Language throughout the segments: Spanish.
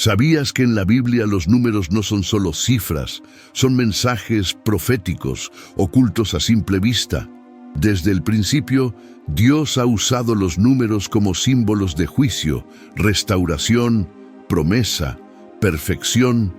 ¿Sabías que en la Biblia los números no son solo cifras, son mensajes proféticos, ocultos a simple vista? Desde el principio, Dios ha usado los números como símbolos de juicio, restauración, promesa, perfección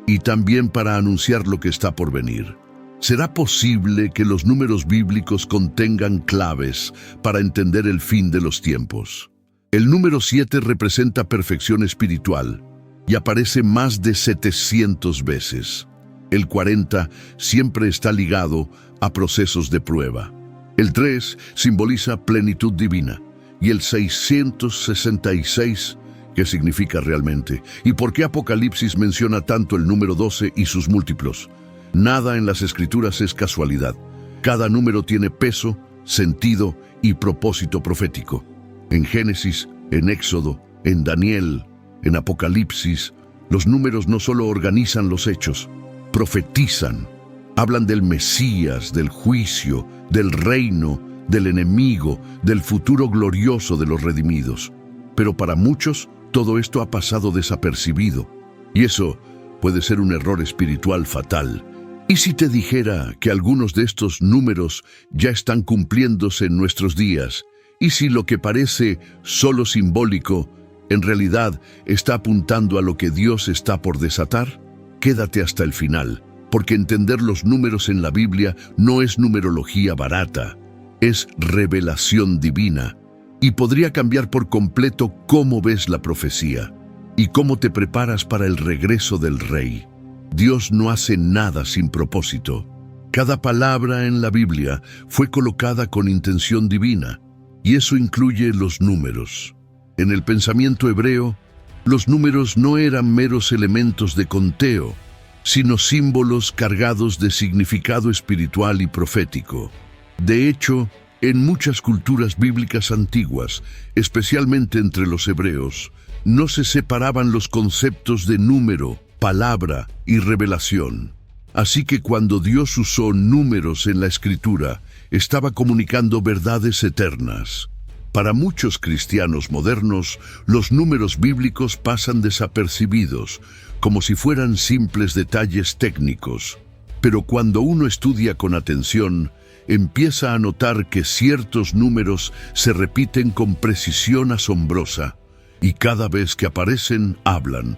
y también para anunciar lo que está por venir. ¿Será posible que los números bíblicos contengan claves para entender el fin de los tiempos? El número 7 representa perfección espiritual y aparece más de 700 veces. El 40 siempre está ligado a procesos de prueba. El 3 simboliza plenitud divina y el 666, ¿qué significa realmente? ¿Y por qué Apocalipsis menciona tanto el número 12 y sus múltiplos? Nada en las Escrituras es casualidad. Cada número tiene peso, sentido y propósito profético. En Génesis, en Éxodo, en Daniel, en Apocalipsis, los números no solo organizan los hechos, profetizan. Hablan del Mesías, del juicio, del reino, del enemigo, del futuro glorioso de los redimidos. Pero para muchos, todo esto ha pasado desapercibido. Y eso puede ser un error espiritual fatal. ¿Y si te dijera que algunos de estos números ya están cumpliéndose en nuestros días? ¿Y si lo que parece solo simbólico, en realidad está apuntando a lo que Dios está por desatar? Quédate hasta el final, porque entender los números en la Biblia no es numerología barata, es revelación divina, y podría cambiar por completo cómo ves la profecía y cómo te preparas para el regreso del Rey. Dios no hace nada sin propósito. Cada palabra en la Biblia fue colocada con intención divina, y eso incluye los números. En el pensamiento hebreo, los números no eran meros elementos de conteo, sino símbolos cargados de significado espiritual y profético. De hecho, en muchas culturas bíblicas antiguas, especialmente entre los hebreos, no se separaban los conceptos de número, palabra y revelación. Así que cuando Dios usó números en la Escritura, estaba comunicando verdades eternas. Para muchos cristianos modernos, los números bíblicos pasan desapercibidos, como si fueran simples detalles técnicos. Pero cuando uno estudia con atención, empieza a notar que ciertos números se repiten con precisión asombrosa, y cada vez que aparecen, hablan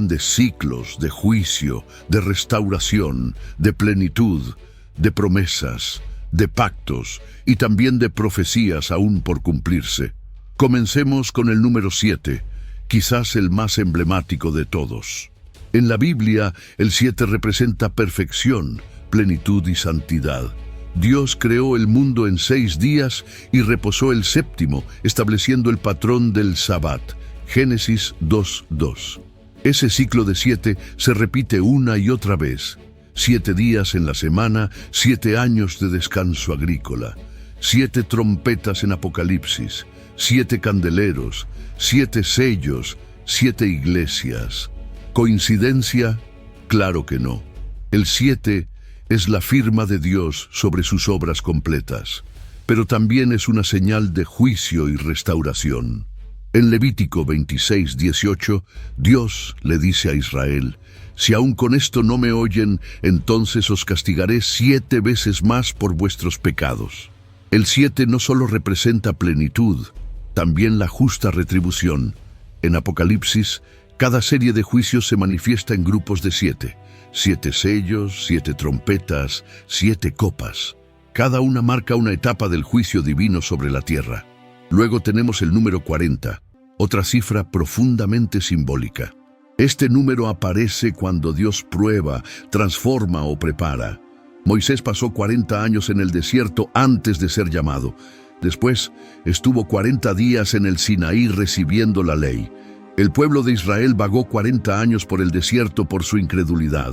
de ciclos, de juicio, de restauración, de plenitud, de promesas, de pactos y también de profecías aún por cumplirse. Comencemos con el número 7, quizás el más emblemático de todos. En la Biblia, el 7 representa perfección, plenitud y santidad. Dios creó el mundo en 6 días y reposó el séptimo, estableciendo el patrón del Sabbat. Génesis 2:2. Ese ciclo de 7 se repite una y otra vez. 7 días en la semana, 7 años de descanso agrícola, 7 trompetas en Apocalipsis, 7 candeleros, 7 sellos, 7 iglesias. ¿Coincidencia? Claro que no. El 7 es la firma de Dios sobre sus obras completas, pero también es una señal de juicio y restauración. En Levítico 26:18, Dios le dice a Israel: si aún con esto no me oyen, entonces os castigaré 7 veces más por vuestros pecados. El 7 no solo representa plenitud, también la justa retribución. En Apocalipsis, cada serie de juicios se manifiesta en grupos de 7. 7 sellos, 7 trompetas, 7 copas. Cada una marca una etapa del juicio divino sobre la tierra. Luego tenemos el número 40, otra cifra profundamente simbólica. Este número aparece cuando Dios prueba, transforma o prepara. Moisés pasó 40 años en el desierto antes de ser llamado. Después estuvo 40 días en el Sinaí recibiendo la ley. El pueblo de Israel vagó 40 años por el desierto por su incredulidad.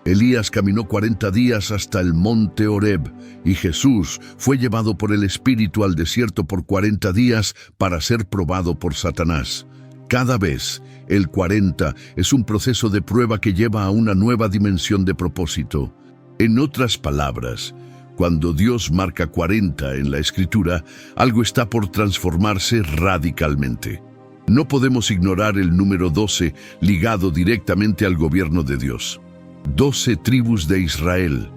Elías caminó 40 días hasta el monte Horeb, y Jesús fue llevado por el Espíritu al desierto por 40 días para ser probado por Satanás. Cada vez, el 40 es un proceso de prueba que lleva a una nueva dimensión de propósito. En otras palabras, cuando Dios marca 40 en la Escritura, algo está por transformarse radicalmente. No podemos ignorar el número 12 ligado directamente al gobierno de Dios. 12 tribus de Israel,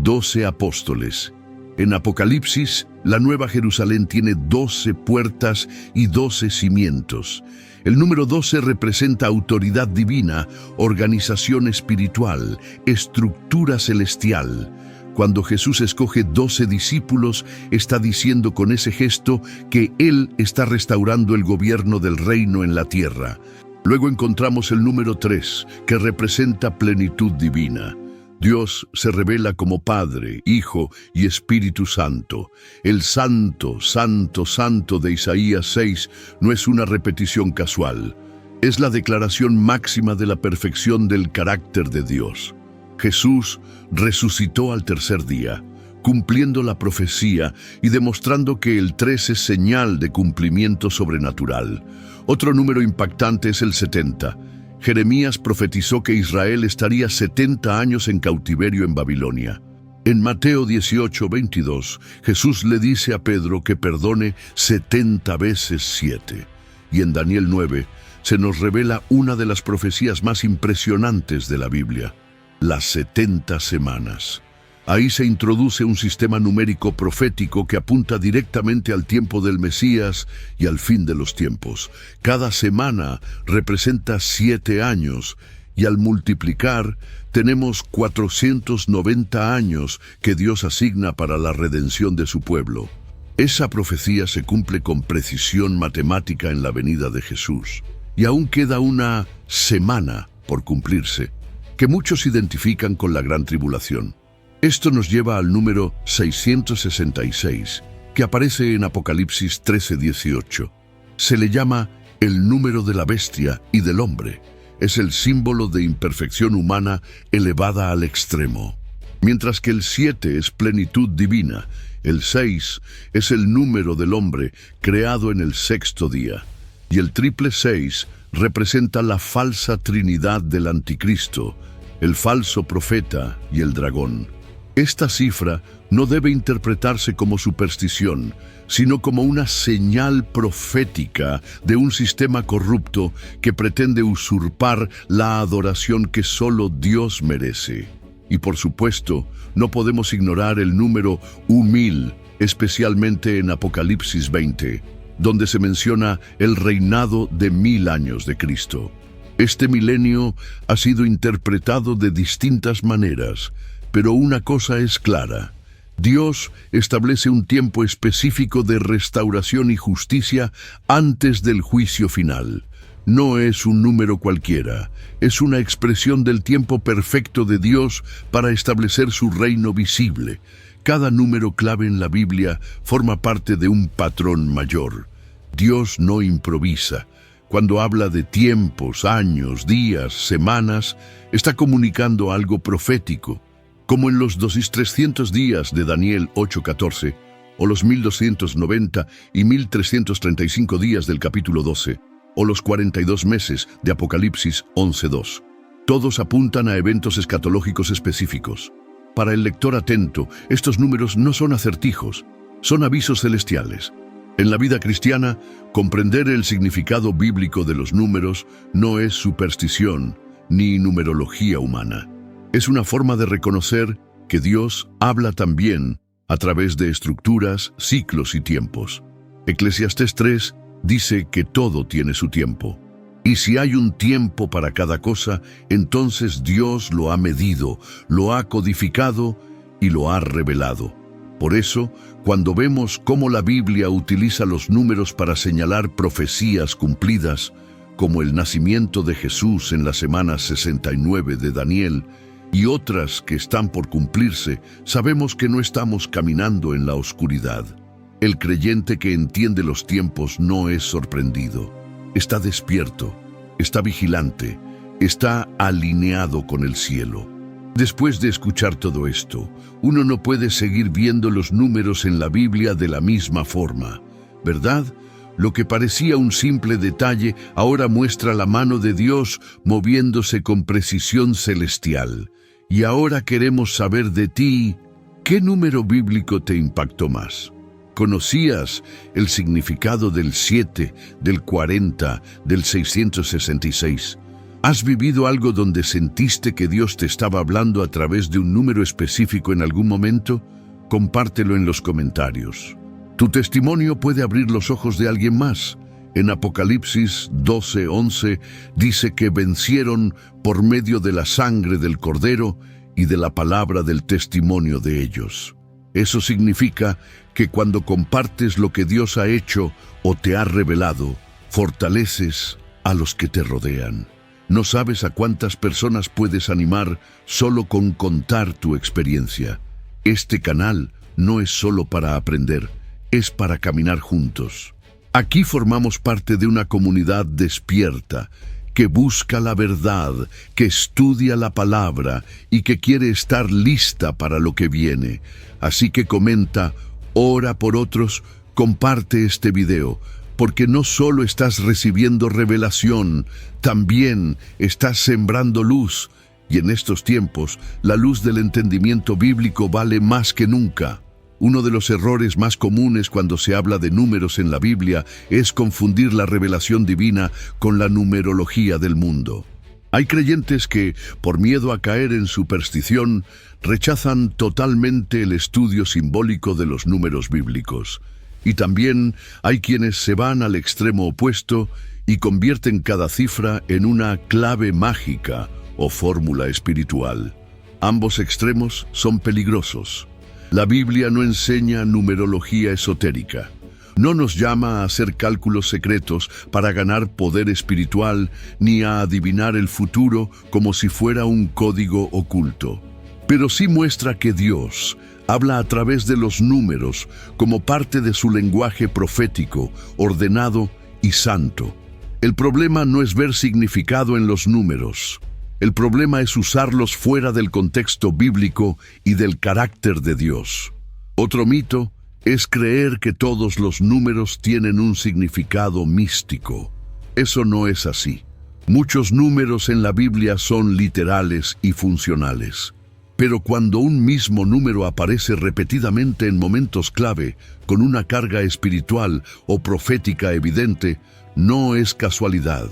12 apóstoles. En Apocalipsis, la Nueva Jerusalén tiene 12 puertas y 12 cimientos. El número 12 representa autoridad divina, organización espiritual, estructura celestial. Cuando Jesús escoge 12 discípulos, está diciendo con ese gesto que Él está restaurando el gobierno del reino en la tierra. Luego encontramos el número 3, que representa plenitud divina. Dios se revela como Padre, Hijo y Espíritu Santo. El Santo, Santo, Santo de Isaías 6 no es una repetición casual. Es la declaración máxima de la perfección del carácter de Dios. Jesús resucitó al tercer día, cumpliendo la profecía y demostrando que el 3 es señal de cumplimiento sobrenatural. Otro número impactante es el 70. Jeremías profetizó que Israel estaría 70 años en cautiverio en Babilonia. En Mateo 18:22, Jesús le dice a Pedro que perdone 70 veces 7. Y en Daniel 9 se nos revela una de las profecías más impresionantes de la Biblia, las 70 semanas. Ahí se introduce un sistema numérico profético que apunta directamente al tiempo del Mesías y al fin de los tiempos. Cada semana representa 7 años y al multiplicar tenemos 490 años que Dios asigna para la redención de su pueblo. Esa profecía se cumple con precisión matemática en la venida de Jesús. Y aún queda una semana por cumplirse, que muchos identifican con la gran tribulación. Esto nos lleva al número 666, que aparece en Apocalipsis 13:18. Se le llama el número de la bestia y del hombre. Es el símbolo de imperfección humana elevada al extremo. Mientras que el 7 es plenitud divina, el 6 es el número del hombre creado en el sexto día. Y el triple 6 representa la falsa trinidad del anticristo, el falso profeta y el dragón. Esta cifra no debe interpretarse como superstición, sino como una señal profética de un sistema corrupto que pretende usurpar la adoración que solo Dios merece. Y por supuesto, no podemos ignorar el número 1000, especialmente en Apocalipsis 20, donde se menciona el reinado de 1000 años de Cristo. Este milenio ha sido interpretado de distintas maneras, pero una cosa es clara: Dios establece un tiempo específico de restauración y justicia antes del juicio final. No es un número cualquiera, es una expresión del tiempo perfecto de Dios para establecer su reino visible. Cada número clave en la Biblia forma parte de un patrón mayor. Dios no improvisa. Cuando habla de tiempos, años, días, semanas, está comunicando algo profético. Como en los 2300 días de Daniel 8:14, o los 1290 y 1335 días del capítulo 12, o los 42 meses de Apocalipsis 11:2. Todos apuntan a eventos escatológicos específicos. Para el lector atento, estos números no son acertijos, son avisos celestiales. En la vida cristiana, comprender el significado bíblico de los números no es superstición ni numerología humana. Es una forma de reconocer que Dios habla también a través de estructuras, ciclos y tiempos. Eclesiastés 3 dice que todo tiene su tiempo. Y si hay un tiempo para cada cosa, entonces Dios lo ha medido, lo ha codificado y lo ha revelado. Por eso, cuando vemos cómo la Biblia utiliza los números para señalar profecías cumplidas, como el nacimiento de Jesús en la semana 69 de Daniel, y otras que están por cumplirse, sabemos que no estamos caminando en la oscuridad. El creyente que entiende los tiempos no es sorprendido. Está despierto, está vigilante, está alineado con el cielo. Después de escuchar todo esto, uno no puede seguir viendo los números en la Biblia de la misma forma, ¿verdad? Lo que parecía un simple detalle ahora muestra la mano de Dios moviéndose con precisión celestial. Y ahora queremos saber de ti, ¿qué número bíblico te impactó más? ¿Conocías el significado del 7, del 40, del 666? ¿Has vivido algo donde sentiste que Dios te estaba hablando a través de un número específico en algún momento? Compártelo en los comentarios. Tu testimonio puede abrir los ojos de alguien más. En Apocalipsis 12:11 dice que vencieron por medio de la sangre del Cordero y de la palabra del testimonio de ellos. Eso significa que cuando compartes lo que Dios ha hecho o te ha revelado, fortaleces a los que te rodean. No sabes a cuántas personas puedes animar solo con contar tu experiencia. Este canal no es solo para aprender, es para caminar juntos. Aquí formamos parte de una comunidad despierta, que busca la verdad, que estudia la palabra y que quiere estar lista para lo que viene. Así que comenta, ora por otros, comparte este video, porque no solo estás recibiendo revelación, también estás sembrando luz. Y en estos tiempos, la luz del entendimiento bíblico vale más que nunca. Uno de los errores más comunes cuando se habla de números en la Biblia es confundir la revelación divina con la numerología del mundo. Hay creyentes que, por miedo a caer en superstición, rechazan totalmente el estudio simbólico de los números bíblicos. Y también hay quienes se van al extremo opuesto y convierten cada cifra en una clave mágica o fórmula espiritual. Ambos extremos son peligrosos. La Biblia no enseña numerología esotérica. No nos llama a hacer cálculos secretos para ganar poder espiritual ni a adivinar el futuro como si fuera un código oculto. Pero sí muestra que Dios habla a través de los números como parte de su lenguaje profético, ordenado y santo. El problema no es ver significado en los números. El problema es usarlos fuera del contexto bíblico y del carácter de Dios. Otro mito es creer que todos los números tienen un significado místico. Eso no es así. Muchos números en la Biblia son literales y funcionales. Pero cuando un mismo número aparece repetidamente en momentos clave, con una carga espiritual o profética evidente, no es casualidad,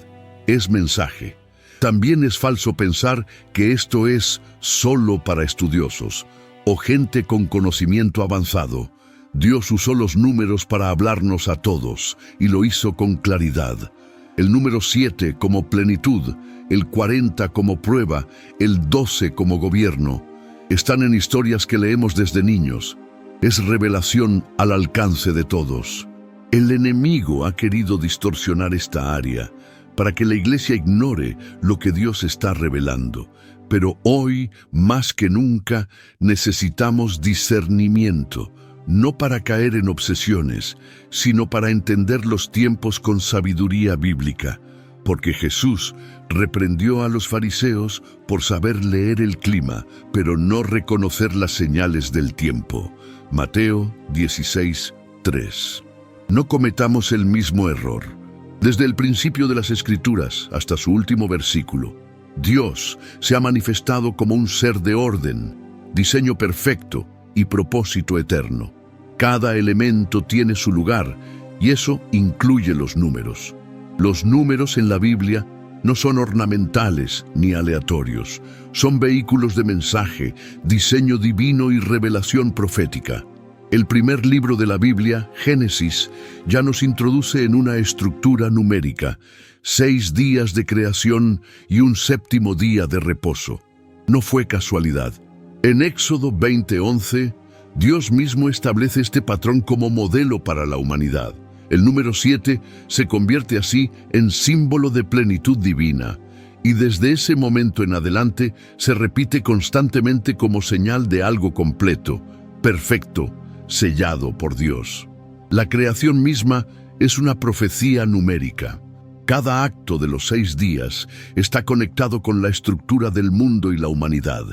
es mensaje. También es falso pensar que esto es solo para estudiosos o gente con conocimiento avanzado. Dios usó los números para hablarnos a todos y lo hizo con claridad. El número 7 como plenitud, el 40 como prueba, el 12 como gobierno, están en historias que leemos desde niños. Es revelación al alcance de todos. El enemigo ha querido distorsionar esta área para que la iglesia ignore lo que Dios está revelando. Pero hoy, más que nunca, necesitamos discernimiento, no para caer en obsesiones, sino para entender los tiempos con sabiduría bíblica. Porque Jesús reprendió a los fariseos por saber leer el clima, pero no reconocer las señales del tiempo. Mateo 16:3. No cometamos el mismo error. Desde el principio de las Escrituras hasta su último versículo, Dios se ha manifestado como un ser de orden, diseño perfecto y propósito eterno. Cada elemento tiene su lugar y eso incluye los números. Los números en la Biblia no son ornamentales ni aleatorios, son vehículos de mensaje, diseño divino y revelación profética. El primer libro de la Biblia, Génesis, ya nos introduce en una estructura numérica, 6 días de creación y un 7º día de reposo. No fue casualidad. En Éxodo 20:11, Dios mismo establece este patrón como modelo para la humanidad. El número 7 se convierte así en símbolo de plenitud divina, y desde ese momento en adelante se repite constantemente como señal de algo completo, perfecto, sellado por Dios. La creación misma es una profecía numérica. Cada acto de los 6 días está conectado con la estructura del mundo y la humanidad,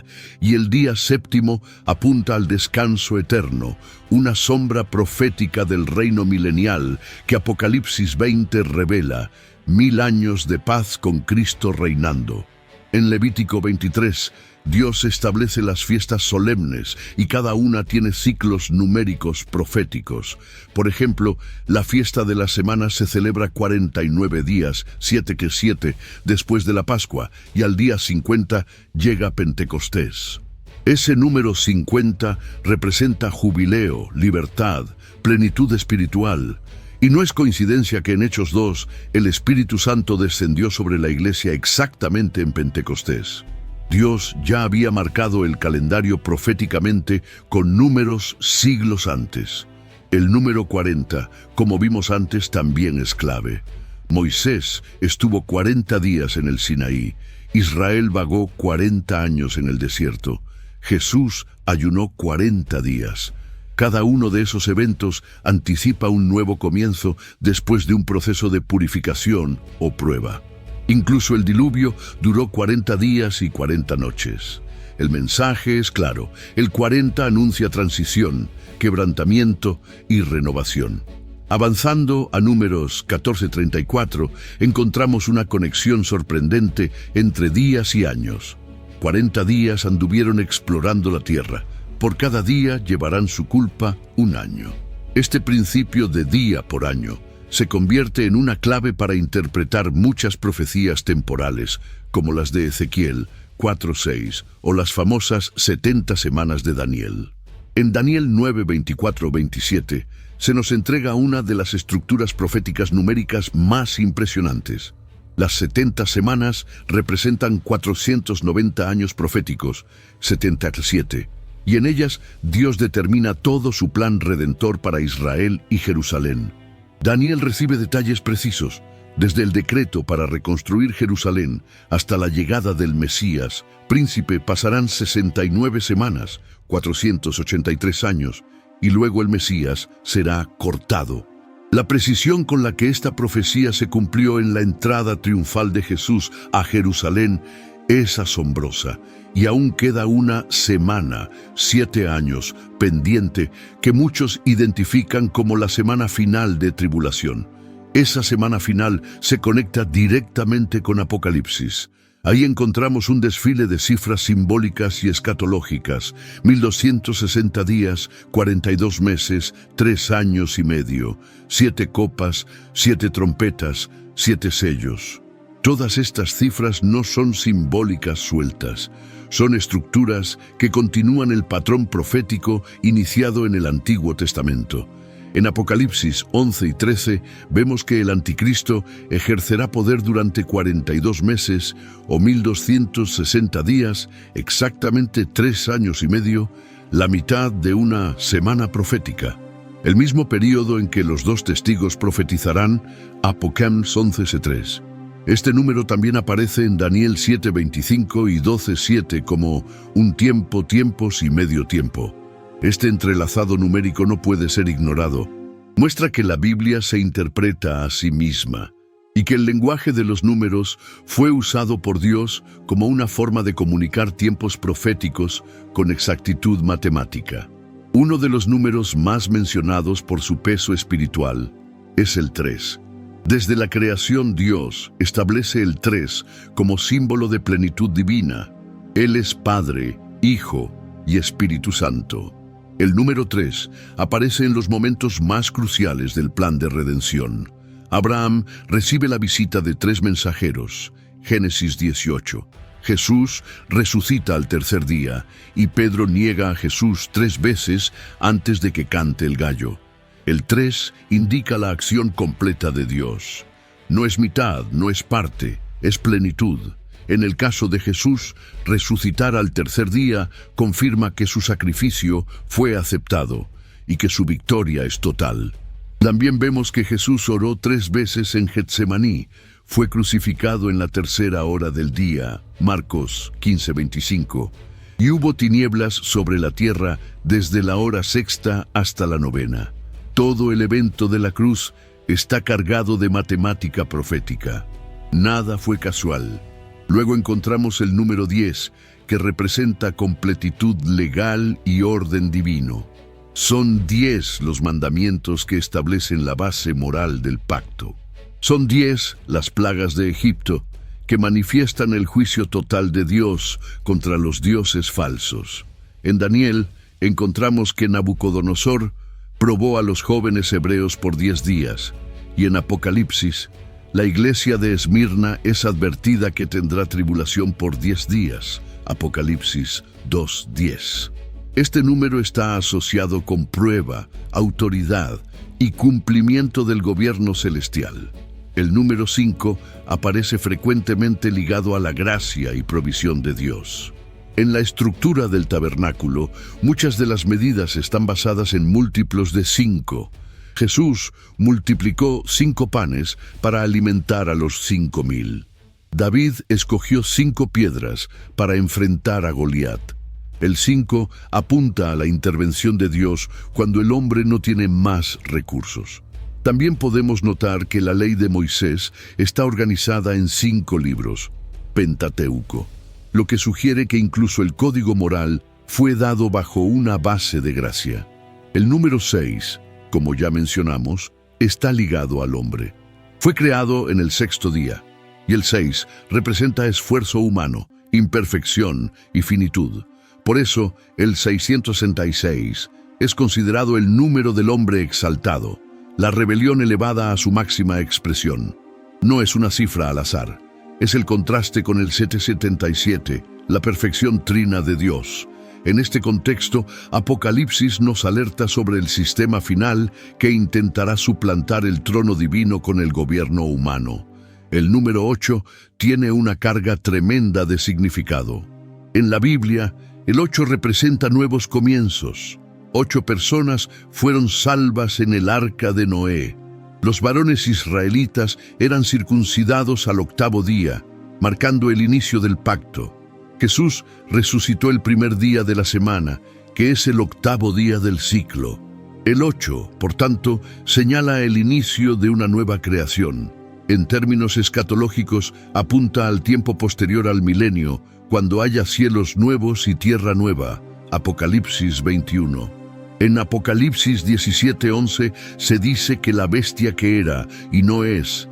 y el día 7º apunta al descanso eterno, una sombra profética del reino milenial que Apocalipsis 20 revela, 1000 años de paz con Cristo reinando. En Levítico 23, Dios establece las fiestas solemnes y cada una tiene ciclos numéricos proféticos. Por ejemplo, la fiesta de las semanas se celebra 49 días, 7 que 7, después de la Pascua, y al día 50 llega Pentecostés. Ese número 50 representa jubileo, libertad, plenitud espiritual. Y no es coincidencia que en Hechos 2 el Espíritu Santo descendió sobre la iglesia exactamente en Pentecostés. Dios ya había marcado el calendario proféticamente con números siglos antes. El número 40, como vimos antes, también es clave. Moisés estuvo 40 días en el Sinaí. Israel vagó 40 años en el desierto. Jesús ayunó 40 días. Cada uno de esos eventos anticipa un nuevo comienzo después de un proceso de purificación o prueba. Incluso el diluvio duró 40 días y 40 noches. El mensaje es claro. El 40 anuncia transición, quebrantamiento y renovación. Avanzando a números 14:34, encontramos una conexión sorprendente entre días y años. 40 días anduvieron explorando la tierra. Por cada día llevarán su culpa un año. Este principio de día por año se convierte en una clave para interpretar muchas profecías temporales, como las de Ezequiel 4:6 o las famosas 70 semanas de Daniel. En Daniel 9:24-27 se nos entrega una de las estructuras proféticas numéricas más impresionantes. Las 70 semanas representan 490 años proféticos, 77, y en ellas Dios determina todo su plan redentor para Israel y Jerusalén. Daniel recibe detalles precisos, desde el decreto para reconstruir Jerusalén hasta la llegada del Mesías, príncipe. Pasarán 69 semanas, 483 años, y luego el Mesías será cortado. La precisión con la que esta profecía se cumplió en la entrada triunfal de Jesús a Jerusalén es asombrosa, y aún queda una semana, 7 años, pendiente, que muchos identifican como la semana final de tribulación. Esa semana final se conecta directamente con Apocalipsis. Ahí encontramos un desfile de cifras simbólicas y escatológicas: 1260 días, 42 meses, 3 años y medio, 7 copas, 7 trompetas, 7 sellos. Todas estas cifras no son simbólicas sueltas, son estructuras que continúan el patrón profético iniciado en el Antiguo Testamento. En Apocalipsis 11 y 13 vemos que el anticristo ejercerá poder durante 42 meses o 1260 días, exactamente 3 años y medio, la mitad de una semana profética. El mismo periodo en que los 2 testigos profetizarán, Apocalipsis 11:3. Este número también aparece en Daniel 7:25 y 12:7 como un tiempo, tiempos y medio tiempo. Este entrelazado numérico no puede ser ignorado. Muestra que la Biblia se interpreta a sí misma y que el lenguaje de los números fue usado por Dios como una forma de comunicar tiempos proféticos con exactitud matemática. Uno de los números más mencionados por su peso espiritual es el 3. Desde la creación, Dios establece el 3 como símbolo de plenitud divina. Él es Padre, Hijo y Espíritu Santo. El número 3 aparece en los momentos más cruciales del plan de redención. Abraham recibe la visita de 3 mensajeros, Génesis 18. Jesús resucita al tercer día y Pedro niega a Jesús 3 veces antes de que cante el gallo. El 3 indica la acción completa de Dios. No es mitad, no es parte, es plenitud. En el caso de Jesús, resucitar al tercer día confirma que su sacrificio fue aceptado y que su victoria es total. También vemos que Jesús oró 3 veces en Getsemaní. Fue crucificado en la tercera hora del día, Marcos 15:25. Y hubo tinieblas sobre la tierra desde la hora sexta hasta la novena. Todo el evento de la cruz está cargado de matemática profética. Nada fue casual. Luego encontramos el número 10, que representa completitud legal y orden divino. Son 10 los mandamientos que establecen la base moral del pacto. Son 10 las plagas de Egipto, que manifiestan el juicio total de Dios contra los dioses falsos. En Daniel encontramos que Nabucodonosor probó a los jóvenes hebreos por 10 días, y en Apocalipsis, la iglesia de Esmirna es advertida que tendrá tribulación por 10 días. Apocalipsis 2:10. Este número está asociado con prueba, autoridad y cumplimiento del gobierno celestial. El número 5 aparece frecuentemente ligado a la gracia y provisión de Dios. En la estructura del tabernáculo, muchas de las medidas están basadas en múltiplos de 5. Jesús multiplicó 5 panes para alimentar a los 5,000. David escogió 5 piedras para enfrentar a Goliat. El 5 apunta a la intervención de Dios cuando el hombre no tiene más recursos. También podemos notar que la ley de Moisés está organizada en 5 libros, Pentateuco, lo que sugiere que incluso el código moral fue dado bajo una base de gracia. El número 6, como ya mencionamos, está ligado al hombre. Fue creado en el 6º día, y el 6 representa esfuerzo humano, imperfección y finitud. Por eso, el 666 es considerado el número del hombre exaltado, la rebelión elevada a su máxima expresión. No es una cifra al azar, es el contraste con el 777, la perfección trina de Dios. En este contexto, Apocalipsis nos alerta sobre el sistema final que intentará suplantar el trono divino con el gobierno humano. El número 8 tiene una carga tremenda de significado. En la Biblia, el 8 representa nuevos comienzos. 8 personas fueron salvas en el arca de Noé. Los varones israelitas eran circuncidados al 8º día, marcando el inicio del pacto. Jesús resucitó el primer día de la semana, que es el 8º día del ciclo. El 8, por tanto, señala el inicio de una nueva creación. En términos escatológicos, apunta al tiempo posterior al milenio, cuando haya cielos nuevos y tierra nueva. Apocalipsis 21. En Apocalipsis 17:11 se dice que la bestia que era y no es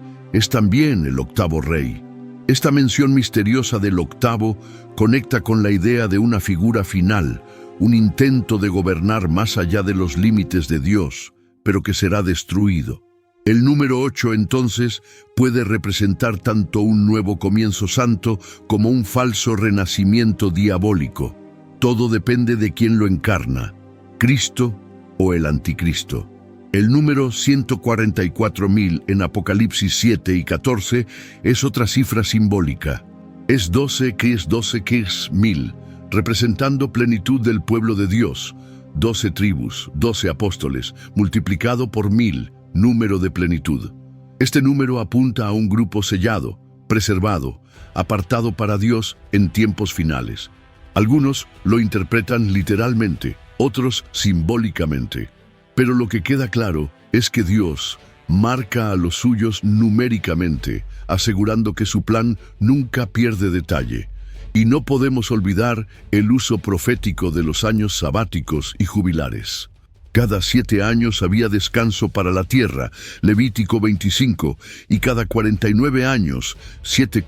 también el 8º rey. Esta mención misteriosa del 8º conecta con la idea de una figura final, un intento de gobernar más allá de los límites de Dios, pero que será destruido. El número 8 entonces puede representar tanto un nuevo comienzo santo como un falso renacimiento diabólico. Todo depende de quién lo encarna, Cristo o el anticristo. El número 144,000 en Apocalipsis 7 y 14 es otra cifra simbólica. Es 12 que es 12 que es 1000, representando plenitud del pueblo de Dios, 12 tribus, 12 apóstoles, multiplicado por 1000, número de plenitud. Este número apunta a un grupo sellado, preservado, apartado para Dios en tiempos finales. Algunos lo interpretan literalmente, otros simbólicamente. Pero lo que queda claro es que Dios marca a los suyos numéricamente, asegurando que su plan nunca pierde detalle. Y no podemos olvidar el uso profético de los años sabáticos y jubilares. Cada 7 años había descanso para la tierra, Levítico 25, y cada 49 años, 7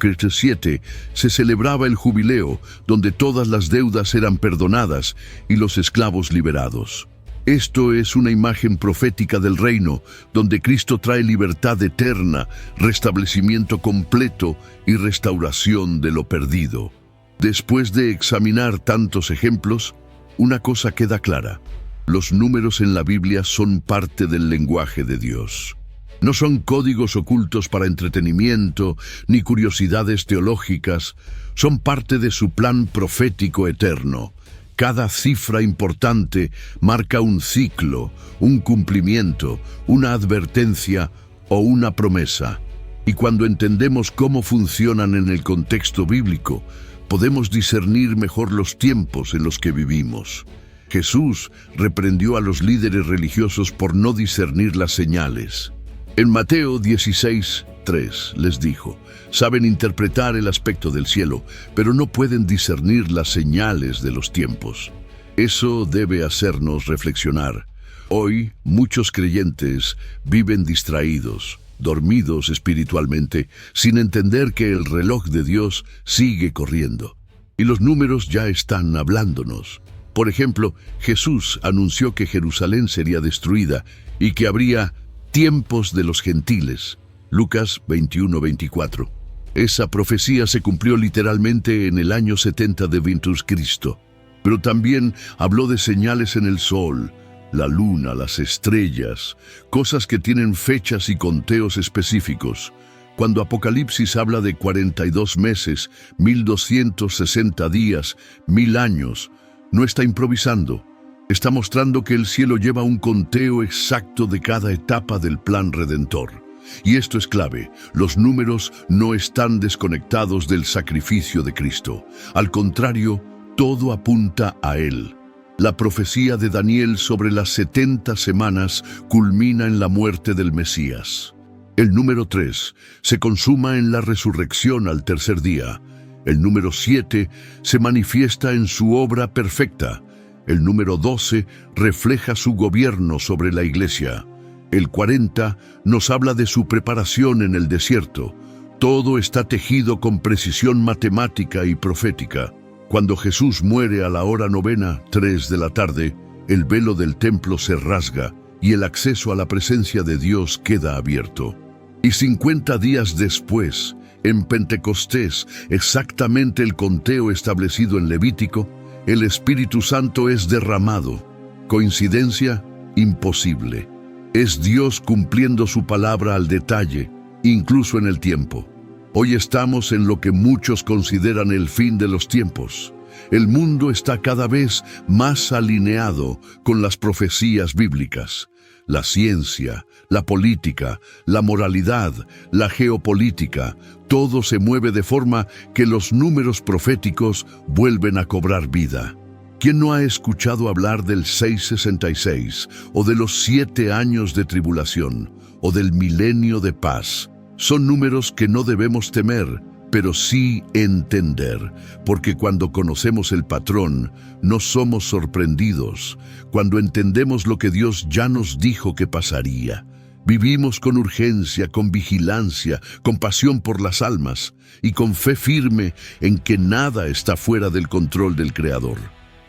se celebraba el jubileo, donde todas las deudas eran perdonadas y los esclavos liberados. Esto es una imagen profética del reino, donde Cristo trae libertad eterna, restablecimiento completo y restauración de lo perdido. Después de examinar tantos ejemplos, una cosa queda clara. Los números en la Biblia son parte del lenguaje de Dios. No son códigos ocultos para entretenimiento ni curiosidades teológicas, son parte de su plan profético eterno. Cada cifra importante marca un ciclo, un cumplimiento, una advertencia o una promesa. Y cuando entendemos cómo funcionan en el contexto bíblico, podemos discernir mejor los tiempos en los que vivimos. Jesús reprendió a los líderes religiosos por no discernir las señales. En Mateo 16:3 les dijo: saben interpretar el aspecto del cielo, pero no pueden discernir las señales de los tiempos. Eso debe hacernos reflexionar. Hoy, muchos creyentes viven distraídos, dormidos espiritualmente, sin entender que el reloj de Dios sigue corriendo. Y los números ya están hablándonos. Por ejemplo, Jesús anunció que Jerusalén sería destruida y que habría tiempos de los gentiles. Lucas 21:24. Esa profecía se cumplió literalmente en el año 70 de Ventus Cristo. Pero también habló de señales en el sol, la luna, las estrellas, cosas que tienen fechas y conteos específicos. Cuando Apocalipsis habla de 42 meses, 1260 días, 1000 años, no está improvisando. Está mostrando que el cielo lleva un conteo exacto de cada etapa del plan redentor. Y esto es clave, los números no están desconectados del sacrificio de Cristo. Al contrario, todo apunta a Él. La profecía de Daniel sobre las 70 semanas culmina en la muerte del Mesías. El número 3 se consuma en la resurrección al tercer día. El número 7 se manifiesta en su obra perfecta. El número 12 refleja su gobierno sobre la iglesia. El 40 nos habla de su preparación en el desierto. Todo está tejido con precisión matemática y profética. Cuando Jesús muere a la hora novena, 3 de la tarde, el velo del templo se rasga y el acceso a la presencia de Dios queda abierto. Y 50 días después, en Pentecostés, exactamente el conteo establecido en Levítico, el Espíritu Santo es derramado. ¿Coincidencia? Imposible. Es Dios cumpliendo su palabra al detalle, incluso en el tiempo. Hoy estamos en lo que muchos consideran el fin de los tiempos. El mundo está cada vez más alineado con las profecías bíblicas. La ciencia, la política, la moralidad, la geopolítica, todo se mueve de forma que los números proféticos vuelven a cobrar vida. ¿Quién no ha escuchado hablar del 666, o de los 7 años de tribulación, o del milenio de paz? Son números que no debemos temer, pero sí entender, porque cuando conocemos el patrón, no somos sorprendidos. Cuando entendemos lo que Dios ya nos dijo que pasaría, vivimos con urgencia, con vigilancia, con pasión por las almas, y con fe firme en que nada está fuera del control del Creador.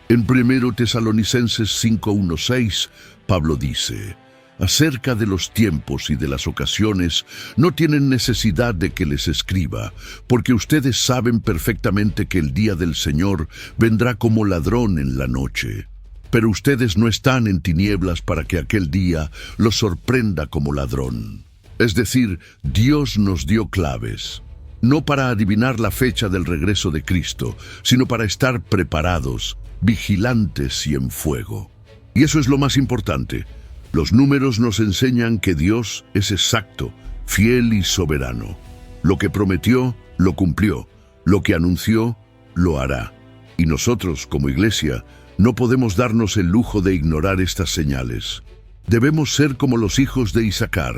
En 1 Tesalonicenses 5:1-6, Pablo dice: acerca de los tiempos y de las ocasiones, no tienen necesidad de que les escriba, porque ustedes saben perfectamente que el día del Señor vendrá como ladrón en la noche. Pero ustedes no están en tinieblas para que aquel día los sorprenda como ladrón. Es decir, Dios nos dio claves, no para adivinar la fecha del regreso de Cristo, sino para estar preparados, vigilantes y en fuego. Y eso es lo más importante. Los números nos enseñan que Dios es exacto, fiel y soberano. Lo que prometió, lo cumplió. Lo que anunció, lo hará. Y nosotros, como iglesia, no podemos darnos el lujo de ignorar estas señales. Debemos ser como los hijos de Isaacar.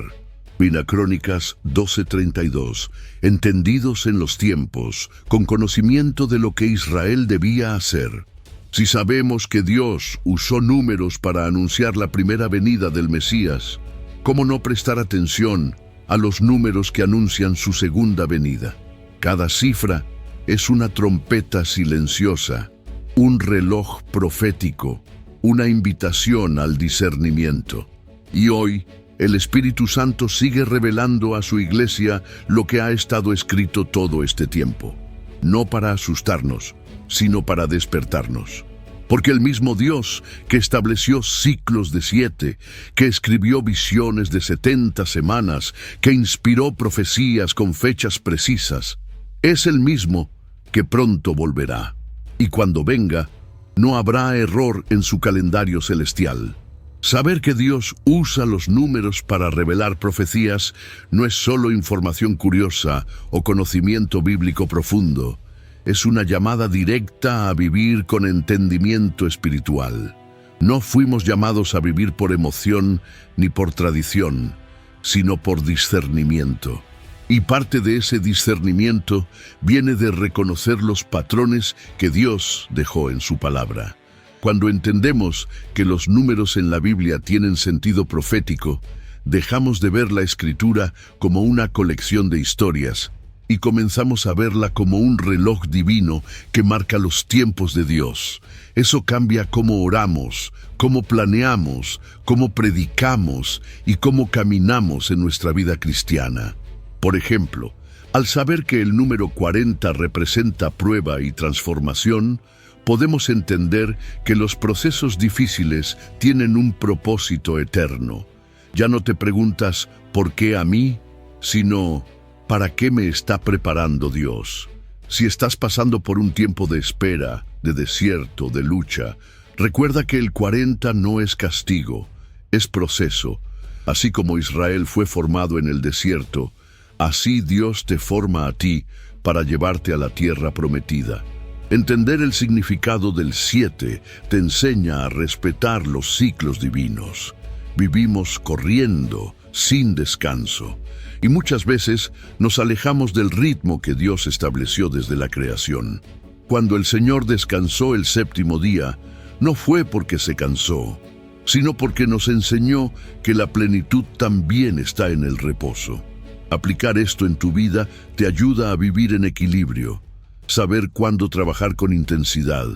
Primera Crónicas 12:32, entendidos en los tiempos, con conocimiento de lo que Israel debía hacer. Si sabemos que Dios usó números para anunciar la primera venida del Mesías, ¿cómo no prestar atención a los números que anuncian su segunda venida? Cada cifra es una trompeta silenciosa, un reloj profético, una invitación al discernimiento. Y hoy, el Espíritu Santo sigue revelando a su iglesia lo que ha estado escrito todo este tiempo, no para asustarnos, sino para despertarnos. Porque el mismo Dios que estableció ciclos de 7, que escribió visiones de 70 semanas, que inspiró profecías con fechas precisas, es el mismo que pronto volverá. Y cuando venga, no habrá error en su calendario celestial. Saber que Dios usa los números para revelar profecías no es solo información curiosa o conocimiento bíblico profundo. Es una llamada directa a vivir con entendimiento espiritual. No fuimos llamados a vivir por emoción ni por tradición, sino por discernimiento. Y parte de ese discernimiento viene de reconocer los patrones que Dios dejó en su palabra. Cuando entendemos que los números en la Biblia tienen sentido profético, dejamos de ver la Escritura como una colección de historias y comenzamos a verla como un reloj divino que marca los tiempos de Dios. Eso cambia cómo oramos, cómo planeamos, cómo predicamos y cómo caminamos en nuestra vida cristiana. Por ejemplo, al saber que el número 40 representa prueba y transformación, podemos entender que los procesos difíciles tienen un propósito eterno. Ya no te preguntas ¿por qué a mí?, sino ¿para qué me está preparando Dios? Si estás pasando por un tiempo de espera, de desierto, de lucha, recuerda que el 40 no es castigo, es proceso. Así como Israel fue formado en el desierto, así Dios te forma a ti para llevarte a la tierra prometida. Entender el significado del 7 te enseña a respetar los ciclos divinos. Vivimos corriendo, sin descanso, y muchas veces nos alejamos del ritmo que Dios estableció desde la creación. Cuando el Señor descansó el séptimo día, no fue porque se cansó, sino porque nos enseñó que la plenitud también está en el reposo. Aplicar esto en tu vida te ayuda a vivir en equilibrio, saber cuándo trabajar con intensidad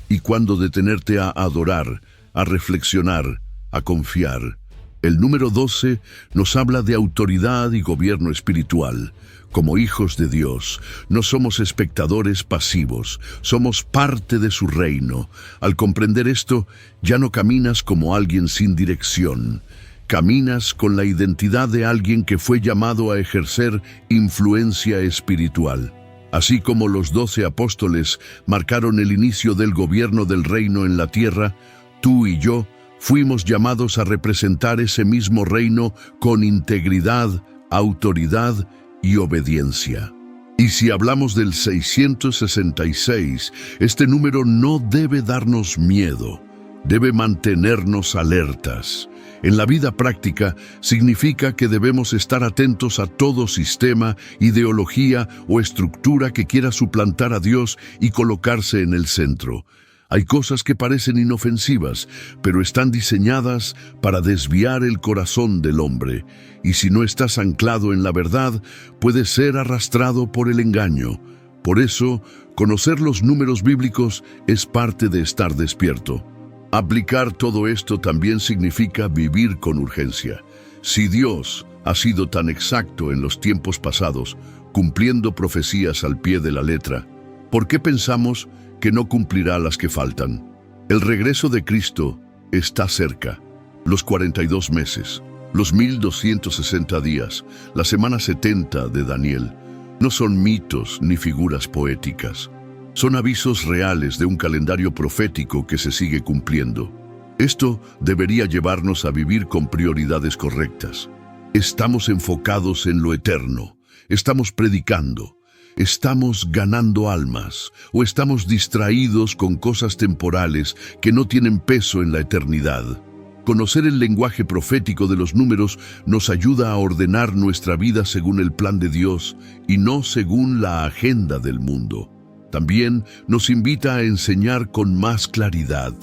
y cuándo detenerte a adorar, a reflexionar, a confiar. El número 12 nos habla de autoridad y gobierno espiritual. Como hijos de Dios, no somos espectadores pasivos, somos parte de su reino. Al comprender esto, ya no caminas como alguien sin dirección. Caminas con la identidad de alguien que fue llamado a ejercer influencia espiritual. Así como los 12 apóstoles marcaron el inicio del gobierno del reino en la tierra, tú y yo fuimos llamados a representar ese mismo reino con integridad, autoridad y obediencia. Y si hablamos del 666, este número no debe darnos miedo, debe mantenernos alertas. En la vida práctica significa que debemos estar atentos a todo sistema, ideología o estructura que quiera suplantar a Dios y colocarse en el centro. Hay cosas que parecen inofensivas, pero están diseñadas para desviar el corazón del hombre, y si no estás anclado en la verdad, puedes ser arrastrado por el engaño. Por eso, conocer los números bíblicos es parte de estar despierto. Aplicar todo esto también significa vivir con urgencia. Si Dios ha sido tan exacto en los tiempos pasados, cumpliendo profecías al pie de la letra, ¿por qué pensamos que no cumplirá las que faltan? El regreso de Cristo está cerca. Los 42 meses, los 1260 días, la semana 70 de Daniel, no son mitos ni figuras poéticas. Son avisos reales de un calendario profético que se sigue cumpliendo. Esto debería llevarnos a vivir con prioridades correctas. Estamos enfocados en lo eterno, estamos predicando, estamos ganando almas o estamos distraídos con cosas temporales que no tienen peso en la eternidad. Conocer el lenguaje profético de los números nos ayuda a ordenar nuestra vida según el plan de Dios y no según la agenda del mundo. También nos invita a enseñar con más claridad.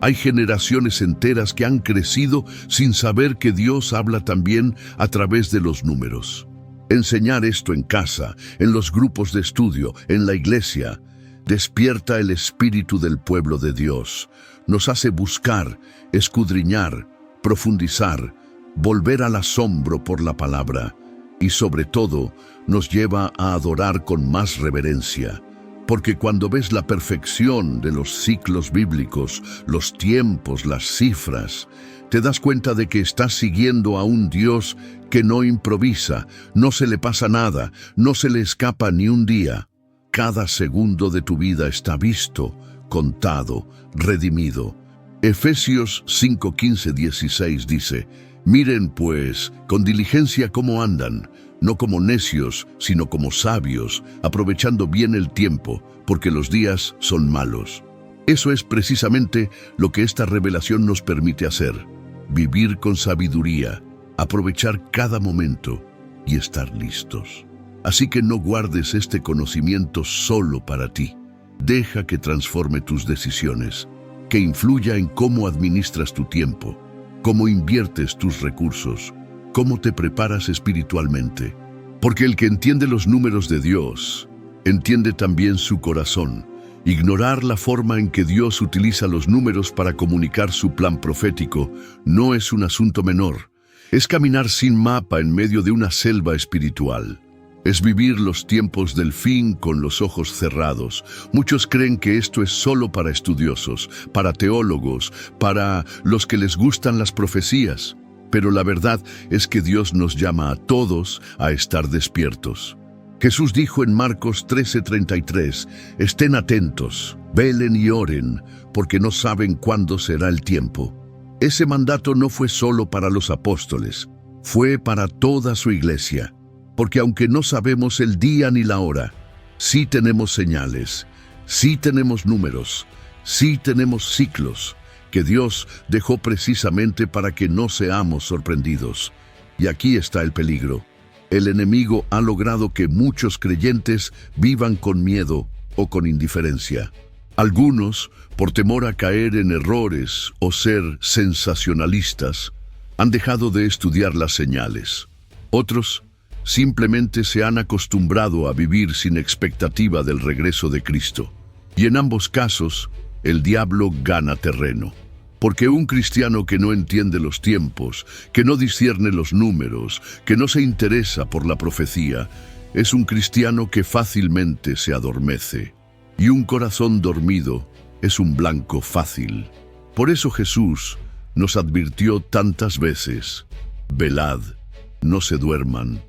Hay generaciones enteras que han crecido sin saber que Dios habla también a través de los números. Enseñar esto en casa, en los grupos de estudio, en la iglesia, despierta el espíritu del pueblo de Dios. Nos hace buscar, escudriñar, profundizar, volver al asombro por la palabra y sobre todo nos lleva a adorar con más reverencia. Porque cuando ves la perfección de los ciclos bíblicos, los tiempos, las cifras, te das cuenta de que estás siguiendo a un Dios que no improvisa, no se le pasa nada, no se le escapa ni un día. Cada segundo de tu vida está visto, contado, redimido. Efesios 5, 15, 16 dice: miren pues con diligencia cómo andan, no como necios, sino como sabios, aprovechando bien el tiempo, porque los días son malos. Eso es precisamente lo que esta revelación nos permite hacer: vivir con sabiduría, aprovechar cada momento y estar listos. Así que no guardes este conocimiento solo para ti. Deja que transforme tus decisiones, que influya en cómo administras tu tiempo, cómo inviertes tus recursos, cómo te preparas espiritualmente. Porque el que entiende los números de Dios, entiende también su corazón. Ignorar la forma en que Dios utiliza los números para comunicar su plan profético no es un asunto menor. Es caminar sin mapa en medio de una selva espiritual. Es vivir los tiempos del fin con los ojos cerrados. Muchos creen que esto es solo para estudiosos, para teólogos, para los que les gustan las profecías. Pero la verdad es que Dios nos llama a todos a estar despiertos. Jesús dijo en Marcos 13:33, «Estén atentos, velen y oren, porque no saben cuándo será el tiempo». Ese mandato no fue solo para los apóstoles, fue para toda su iglesia. Porque aunque no sabemos el día ni la hora, sí tenemos señales, sí tenemos números, sí tenemos ciclos, que Dios dejó precisamente para que no seamos sorprendidos. Y aquí está el peligro. El enemigo ha logrado que muchos creyentes vivan con miedo o con indiferencia. Algunos, por temor a caer en errores o ser sensacionalistas, han dejado de estudiar las señales. Otros simplemente se han acostumbrado a vivir sin expectativa del regreso de Cristo. Y en ambos casos, el diablo gana terreno. Porque un cristiano que no entiende los tiempos, que no discierne los números, que no se interesa por la profecía, es un cristiano que fácilmente se adormece. Y un corazón dormido es un blanco fácil. Por eso Jesús nos advirtió tantas veces, «Velad, no se duerman.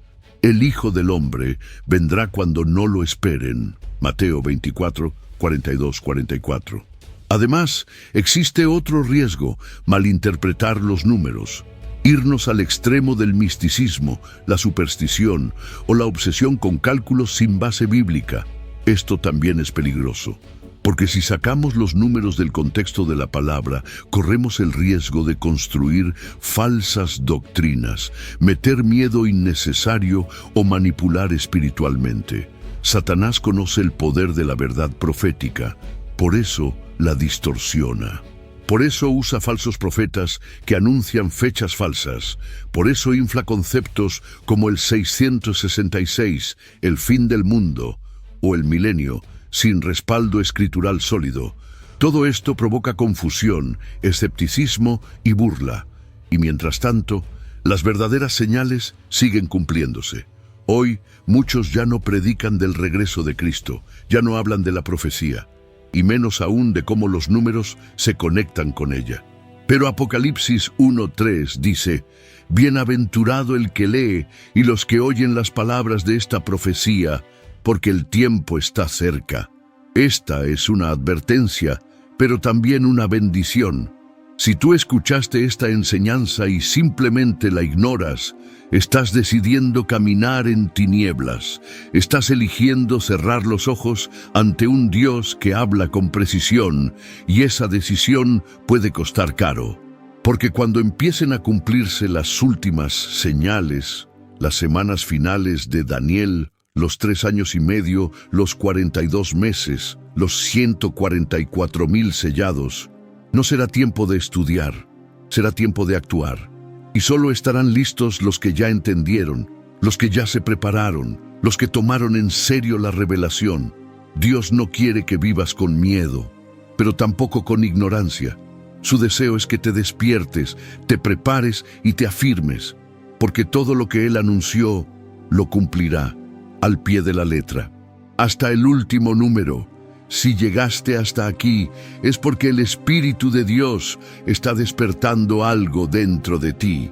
El Hijo del Hombre vendrá cuando no lo esperen». Mateo 24, 42, 44. Además, existe otro riesgo: malinterpretar los números, irnos al extremo del misticismo, la superstición o la obsesión con cálculos sin base bíblica. Esto también es peligroso, porque si sacamos los números del contexto de la palabra, corremos el riesgo de construir falsas doctrinas, meter miedo innecesario o manipular espiritualmente. Satanás conoce el poder de la verdad profética, por eso la distorsiona. Por eso usa falsos profetas que anuncian fechas falsas. Por eso infla conceptos como el 666, el fin del mundo, o el milenio, sin respaldo escritural sólido. Todo esto provoca confusión, escepticismo y burla. Y mientras tanto, las verdaderas señales siguen cumpliéndose. Hoy, muchos ya no predican del regreso de Cristo, ya no hablan de la profecía, y menos aún de cómo los números se conectan con ella. Pero Apocalipsis 1:3 dice, «Bienaventurado el que lee y los que oyen las palabras de esta profecía, porque el tiempo está cerca». Esta es una advertencia, pero también una bendición. Si tú escuchaste esta enseñanza y simplemente la ignoras, estás decidiendo caminar en tinieblas. Estás eligiendo cerrar los ojos ante un Dios que habla con precisión, y esa decisión puede costar caro. Porque cuando empiecen a cumplirse las últimas señales, las semanas finales de Daniel, los 3 años y medio, los 42 meses, los 144,000 sellados, no será tiempo de estudiar, será tiempo de actuar. Y solo estarán listos los que ya entendieron, los que ya se prepararon, los que tomaron en serio la revelación. Dios no quiere que vivas con miedo, pero tampoco con ignorancia. Su deseo es que te despiertes, te prepares y te afirmes, porque todo lo que Él anunció lo cumplirá al pie de la letra, hasta el último número. Si llegaste hasta aquí, es porque el Espíritu de Dios está despertando algo dentro de ti.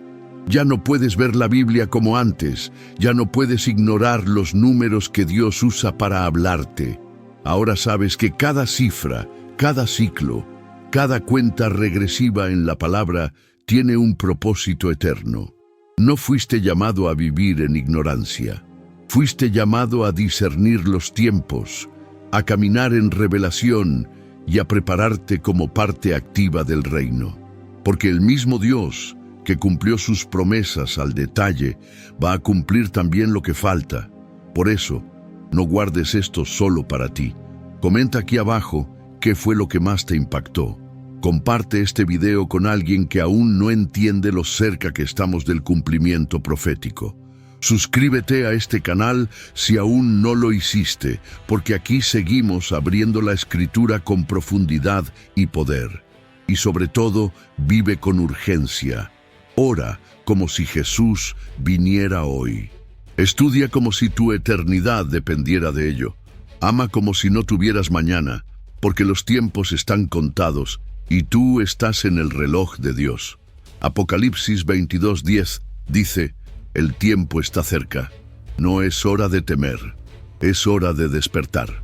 Ya no puedes ver la Biblia como antes, ya no puedes ignorar los números que Dios usa para hablarte. Ahora sabes que cada cifra, cada ciclo, cada cuenta regresiva en la palabra tiene un propósito eterno. No fuiste llamado a vivir en ignorancia. Fuiste llamado a discernir los tiempos, a caminar en revelación y a prepararte como parte activa del reino. Porque el mismo Dios, que cumplió sus promesas al detalle, va a cumplir también lo que falta. Por eso, no guardes esto solo para ti. Comenta aquí abajo qué fue lo que más te impactó. Comparte este video con alguien que aún no entiende lo cerca que estamos del cumplimiento profético. Suscríbete a este canal si aún no lo hiciste, porque aquí seguimos abriendo la Escritura con profundidad y poder. Y sobre todo, vive con urgencia. Ora como si Jesús viniera hoy. Estudia como si tu eternidad dependiera de ello. Ama como si no tuvieras mañana, porque los tiempos están contados y tú estás en el reloj de Dios. Apocalipsis 22:10 dice: el tiempo está cerca. No es hora de temer, es hora de despertar.